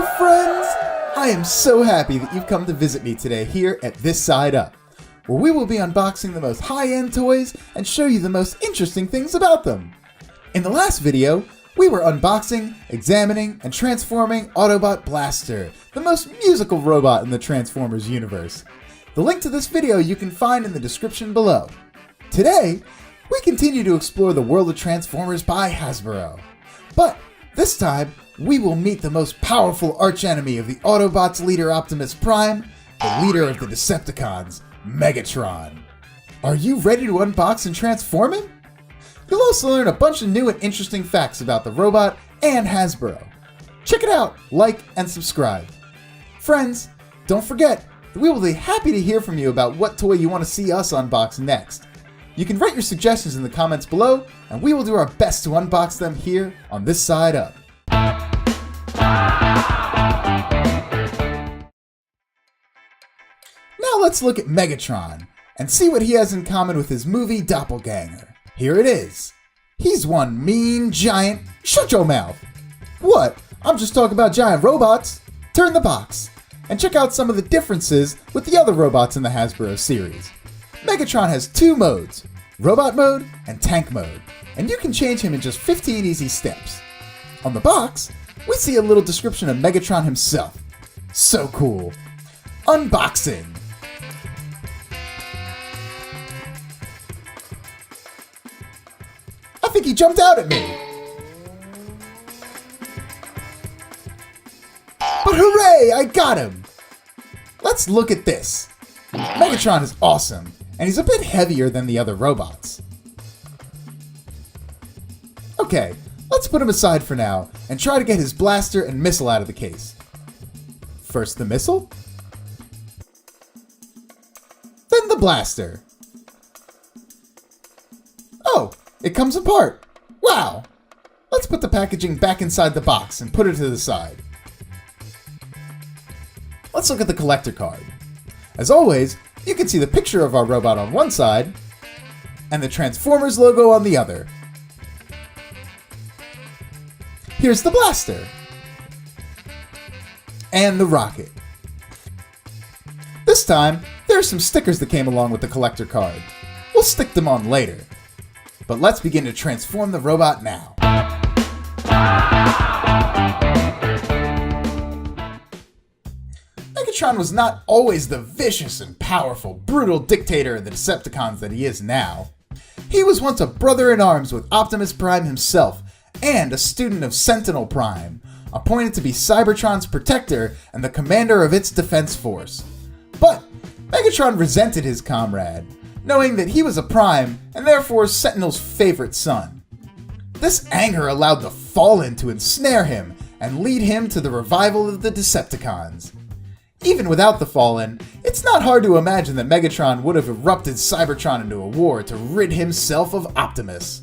friends! I am so happy that you've come to visit me today here at This Side Up, where we will be unboxing the most high-end toys and show you the most interesting things about them. In the last video, we were unboxing, examining, and transforming Autobot Blaster, the most musical robot in the Transformers universe. The link to this video you can find in the description below. Today, we continue to explore the world of Transformers by Hasbro. But this time, we will meet the most powerful archenemy of the Autobots' leader Optimus Prime, the leader of the Decepticons, Megatron. Are you ready to unbox and transform him? You'll also learn a bunch of new and interesting facts about the robot and Hasbro. Check it out, like, and subscribe. Friends, don't forget that we will be happy to hear from you about what toy you want to see us unbox next. You can write your suggestions in the comments below, and we will do our best to unbox them here on This Side Up. Now let's look at Megatron and see what he has in common with his movie doppelganger. Here it is. He's one mean giant... Shut your mouth! What? I'm just talking about giant robots. Turn the box and check out some of the differences with the other robots in the Hasbro series. Megatron has two modes, Robot Mode and Tank Mode, and you can change him in just 15 easy steps. On the box, we see a little description of Megatron himself. So cool. Unboxing. I think he jumped out at me. But hooray, I got him. Let's look at this. Megatron is awesome, and he's a bit heavier than the other robots. Okay, let's put him aside for now and try to get his blaster and missile out of the case. First the missile, then the blaster. Oh, it comes apart. Wow! Let's put the packaging back inside the box and put it to the side. Let's look at the collector card. As always, you can see the picture of our robot on one side and the Transformers logo on the other. Here's the blaster and the rocket. This time, there are some stickers that came along with the collector card. We'll stick them on later. But let's begin to transform the robot now. Megatron was not always the vicious and powerful, brutal dictator of the Decepticons that he is now. He was once a brother-in-arms with Optimus Prime himself, and a student of Sentinel Prime, appointed to be Cybertron's protector and the commander of its defense force. But Megatron resented his comrade, knowing that he was a Prime and therefore Sentinel's favorite son. This anger allowed the Fallen to ensnare him and lead him to the revival of the Decepticons. Even without the Fallen, it's not hard to imagine that Megatron would have erupted Cybertron into a war to rid himself of Optimus.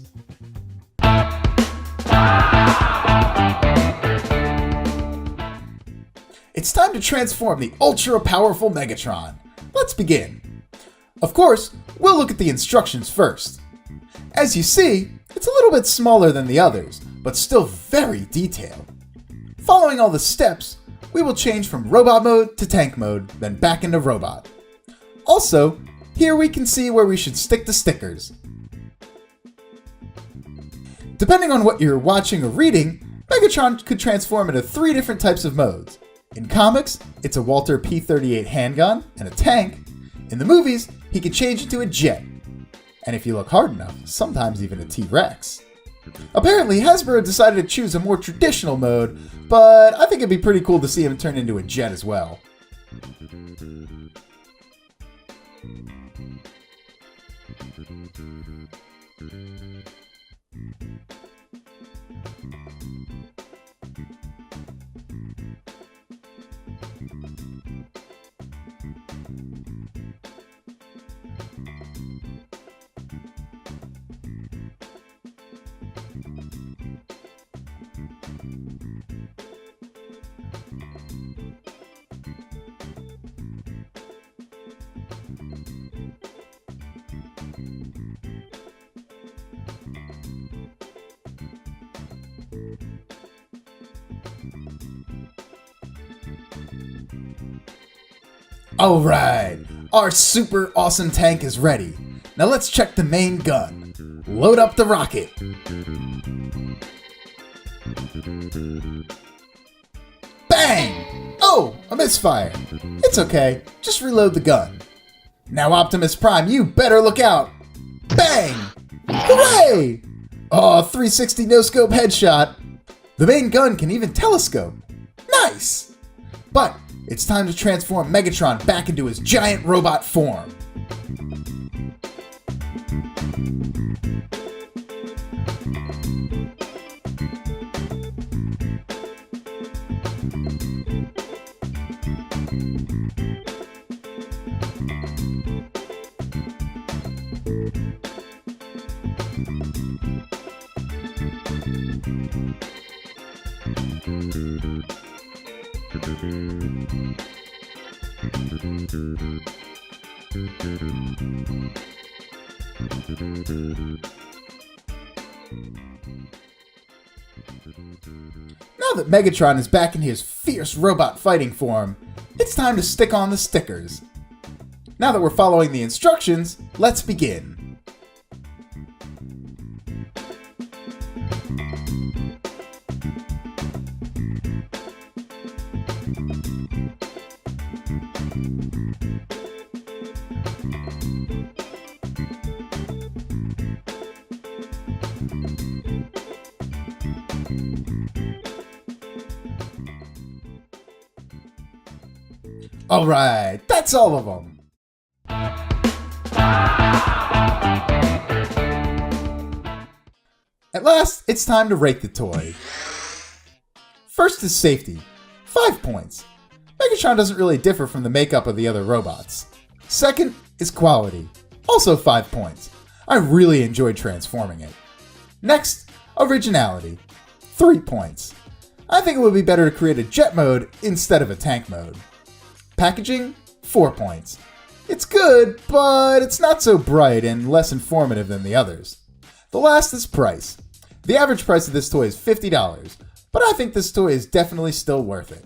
It's time to transform the ultra-powerful Megatron. Let's begin. Of course, we'll look at the instructions first. As you see, it's a little bit smaller than the others, but still very detailed. Following all the steps, we will change from Robot Mode to Tank Mode, then back into Robot. Also, here we can see where we should stick the stickers. Depending on what you're watching or reading, Megatron could transform into 3 different types of modes. In comics, it's a Walther P-38 handgun and a tank. In the movies, he can change into a jet. And if you look hard enough, sometimes even a T-Rex. Apparently, Hasbro decided to choose a more traditional mode, but I think it'd be pretty cool to see him turn into a jet as well. Alright, our super awesome tank is ready. Now let's check the main gun. Load up the rocket. Bang! Oh, a misfire. It's okay, just reload the gun. Now Optimus Prime, you better look out. Bang! Hooray! Oh, 360 no-scope headshot. The main gun can even telescope. Nice! But it's time to transform Megatron back into his giant robot form. Now that Megatron is back in his fierce robot fighting form, it's time to stick on the stickers. Now that we're following the instructions, let's begin. Alright, that's all of them. At last, it's time to rate the toy. First is safety, 5 points. Megatron doesn't really differ from the makeup of the other robots. Second is quality, also 5 points. I really enjoyed transforming it. Next, originality, 3 points. I think it would be better to create a jet mode instead of a tank mode. Packaging, 4 points. It's good, but it's not so bright and less informative than the others. The last is price. The average price of this toy is $50, but I think this toy is definitely still worth it.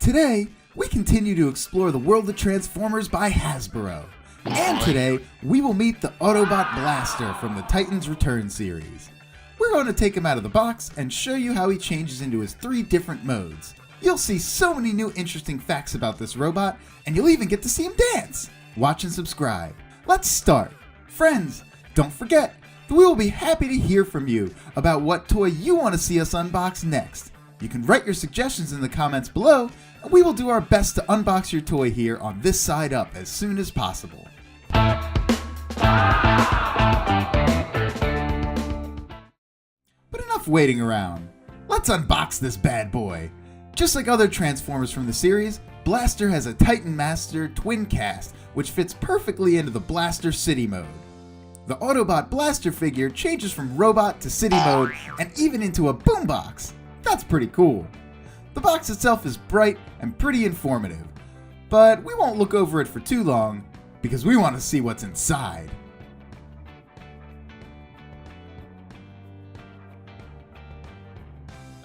Today, we continue to explore the world of Transformers by Hasbro. And today, we will meet the Autobot Blaster from the Titans Return series. We're going to take him out of the box and show you how he changes into his 3 different modes. You'll see so many new interesting facts about this robot, and you'll even get to see him dance. Watch and subscribe. Let's start. Friends, don't forget that we will be happy to hear from you about what toy you want to see us unbox next. You can write your suggestions in the comments below, and we will do our best to unbox your toy here on This Side Up as soon as possible. But enough waiting around. Let's unbox this bad boy. Just like other Transformers from the series, Blaster has a Titan Master twin cast, which fits perfectly into the Blaster City mode. The Autobot Blaster figure changes from robot to city mode and even into a boombox. That's pretty cool. The box itself is bright and pretty informative, but we won't look over it for too long because we want to see what's inside.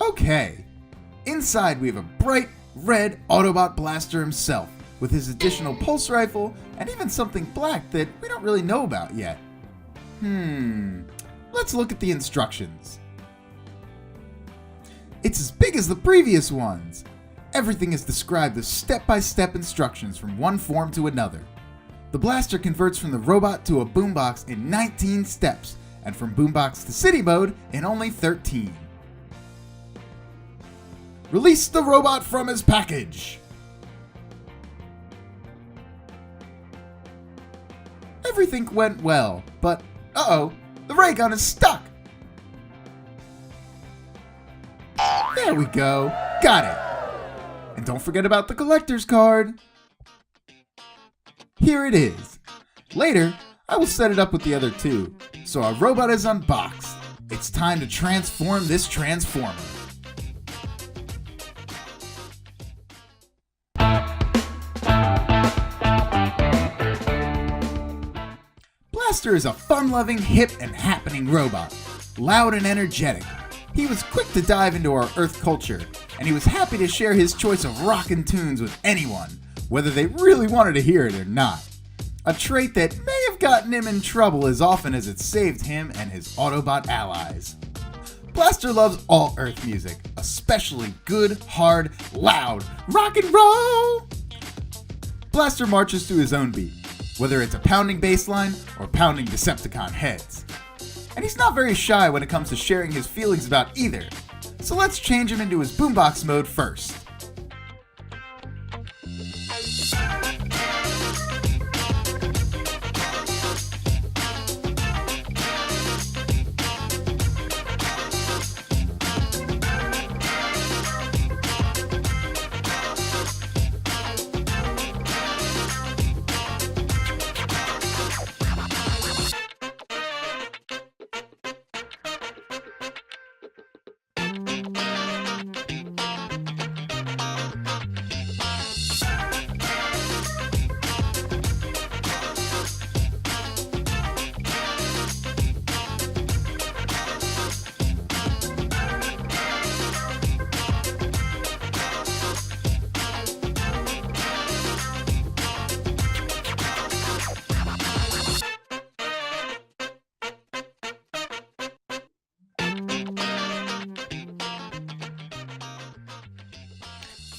Okay, inside we have a bright red Autobot Blaster himself with his additional pulse rifle and even something black that we don't really know about yet. Let's look at the instructions. It's as big as the previous ones. Everything is described as step-by-step instructions from one form to another. The blaster converts from the robot to a boombox in 19 steps, and from boombox to city mode in only 13. Release the robot from his package! Everything went well, but uh-oh, the ray gun is stuck! There we go, got it! And don't forget about the collector's card! Here it is. Later, I will set it up with the other two, so our robot is unboxed. It's time to transform this Transformer. Blaster is a fun-loving, hip, and happening robot, loud and energetic. He was quick to dive into our Earth culture, and he was happy to share his choice of rockin' tunes with anyone, whether they really wanted to hear it or not. A trait that may have gotten him in trouble as often as it saved him and his Autobot allies. Blaster loves all Earth music, especially good, hard, loud rock and roll! Blaster marches to his own beat, whether it's a pounding bass line or pounding Decepticon heads. And he's not very shy when it comes to sharing his feelings about either, so let's change him into his boombox mode first.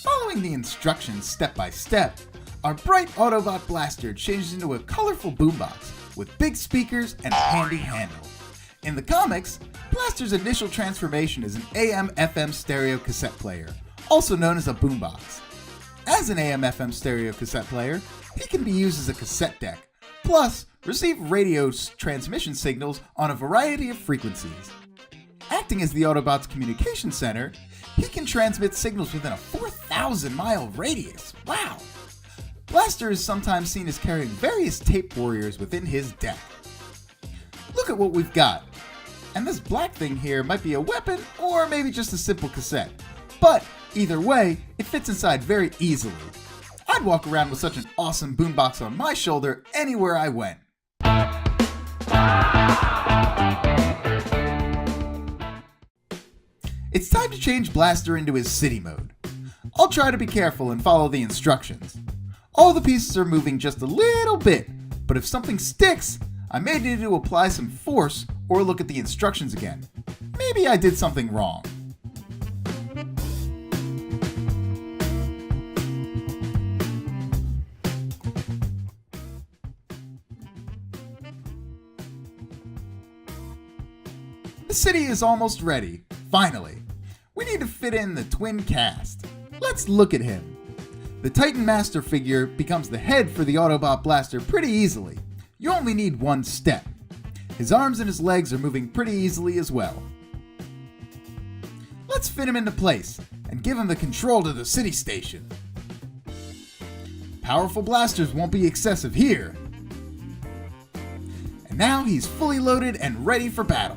Following the instructions step by step, our bright Autobot Blaster changes into a colorful boombox with big speakers and a handy handle. In the comics, Blaster's initial transformation is an AM/FM stereo cassette player, also known as a boombox. As an AM/FM stereo cassette player, he can be used as a cassette deck, plus receive radio transmission signals on a variety of frequencies. Acting as the Autobot's communication center, he can transmit signals within a 4,000-mile radius. Wow! Blaster is sometimes seen as carrying various tape warriors within his deck. Look at what we've got. And this black thing here might be a weapon or maybe just a simple cassette. But either way, it fits inside very easily. I'd walk around with such an awesome boombox on my shoulder anywhere I went. It's time to change Blaster into his city mode. I'll try to be careful and follow the instructions. All the pieces are moving just a little bit, but if something sticks, I may need to apply some force or look at the instructions again. Maybe I did something wrong. The city is almost ready. Finally, we need to fit in the twin cast. Let's look at him. The Titan Master figure becomes the head for the Autobot Blaster pretty easily. You only need one step. His arms and his legs are moving pretty easily as well. Let's fit him into place and give him the control to the city station. Powerful blasters won't be excessive here. And now he's fully loaded and ready for battle.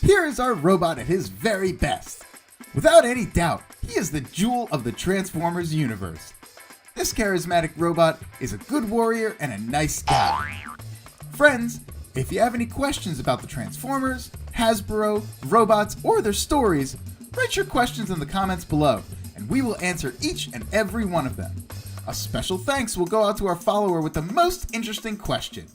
Here is our robot at his very best. Without any doubt, he is the jewel of the Transformers universe. This charismatic robot is a good warrior and a nice guy. Friends, if you have any questions about the Transformers, Hasbro, robots, or their stories, write your questions in the comments below, and we will answer each and every one of them. A special thanks will go out to our follower with the most interesting question.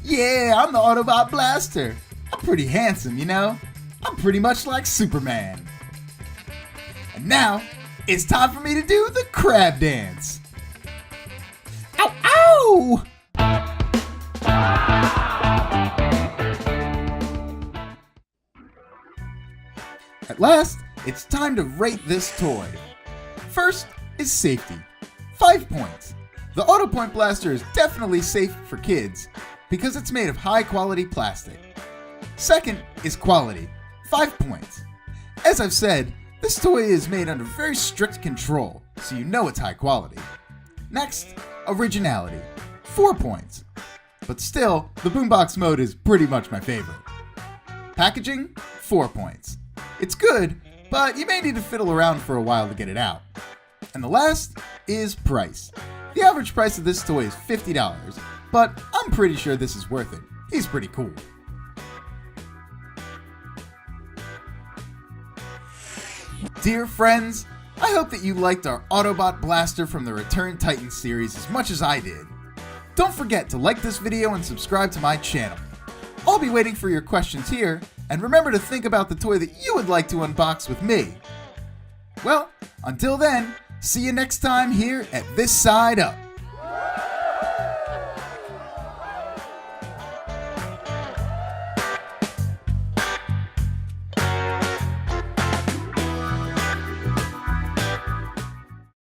Yeah, I'm the Autobot Blaster. I'm pretty handsome, you know? I'm pretty much like Superman. And now, it's time for me to do the crab dance. Ow, ow! At last, it's time to rate this toy. First is safety, 5 points. The Autobot blaster is definitely safe for kids because it's made of high quality plastic. Second is quality, 5 points. As I've said, this toy is made under very strict control, so you know it's high quality. Next, originality, 4 points. But still, the boombox mode is pretty much my favorite. Packaging, 4 points. It's good, but you may need to fiddle around for a while to get it out. And the last is price. The average price of this toy is $50, but I'm pretty sure this is worth it. He's pretty cool. Dear friends, I hope that you liked our Autobot blaster from the Return Titans series as much as I did. Don't forget to like this video and subscribe to my channel. I'll be waiting for your questions here, and remember to think about the toy that you would like to unbox with me. Well, until then, see you next time here at This Side Up.